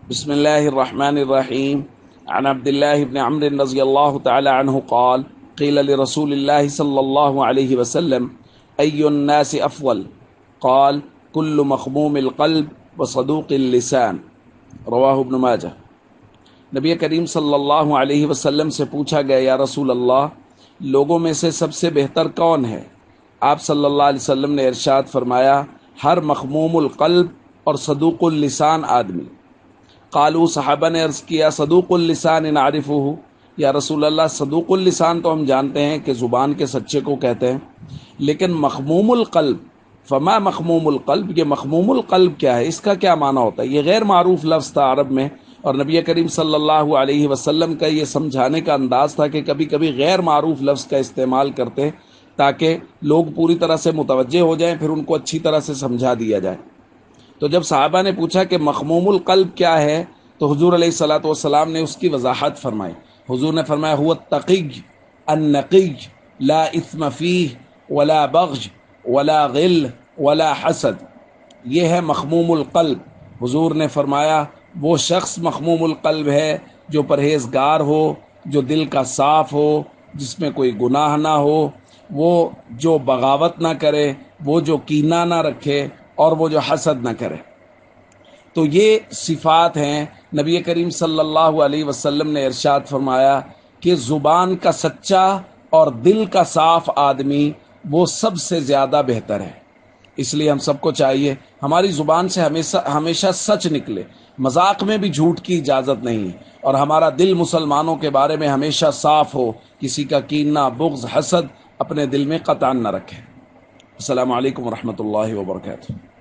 بسم الله الرحمن الرحيم. عن عبد الله بن عمرو رضي الله تعالى عنه قال قيل لرسول الله صلى الله عليه وسلم أي الناس أفضل؟ قال كل مخموم القلب وصدوق اللسان. رواہ ابن ماجہ۔ نبی کریم صلی اللہ علیہ وسلم سے پوچھا گیا، یا رسول اللہ، لوگوں میں سے سب سے بہتر کون ہے؟ آپ صلی اللہ علیہ وسلم نے ارشاد فرمایا، ہر مخموم القلب اور صدوق اللسان آدمی۔ قالوا، صحابہ نے عرض کیا، صدوق اللسان نعرفہ، یا رسول اللہ، صدوق اللسان تو ہم جانتے ہیں کہ زبان کے سچے کو کہتے ہیں، لیکن مخموم القلب، فما مخموم القلب، یہ مخموم القلب کیا ہے، اس کا کیا معنی ہوتا ہے؟ یہ غیر معروف لفظ تھا عرب میں، اور نبی کریم صلی اللہ علیہ وسلم کا یہ سمجھانے کا انداز تھا کہ کبھی کبھی غیر معروف لفظ کا استعمال کرتے تاکہ لوگ پوری طرح سے متوجہ ہو جائیں، پھر ان کو اچھی طرح سے سمجھا دیا جائے۔ تو جب صحابہ نے پوچھا کہ مخموم القلب کیا ہے، تو حضور علیہ الصلوۃ والسلام نے اس کی وضاحت فرمائی۔ حضور نے فرمایا، هو التقی النقی لا اثم فیہ ولا بغض ولا غل ولا حسد، یہ ہے مخموم القلب۔ حضور نے فرمایا وہ شخص مخموم القلب ہے جو پرہیزگار ہو، جو دل کا صاف ہو، جس میں کوئی گناہ نہ ہو، وہ جو بغاوت نہ کرے، وہ جو کینہ نہ رکھے، اور وہ جو حسد نہ کرے۔ تو یہ صفات ہیں۔ نبی کریم صلی اللہ علیہ وسلم نے ارشاد فرمایا کہ زبان کا سچا اور دل کا صاف آدمی وہ سب سے زیادہ بہتر ہے۔ اس لیے ہم سب کو چاہیے ہماری زبان سے ہمیشہ سچ نکلے، مذاق میں بھی جھوٹ کی اجازت نہیں، اور ہمارا دل مسلمانوں کے بارے میں ہمیشہ صاف ہو، کسی کا کینہ، بغض، حسد اپنے دل میں قطعاً نہ رکھے۔ السلام علیکم ورحمۃ اللہ وبرکاتہ۔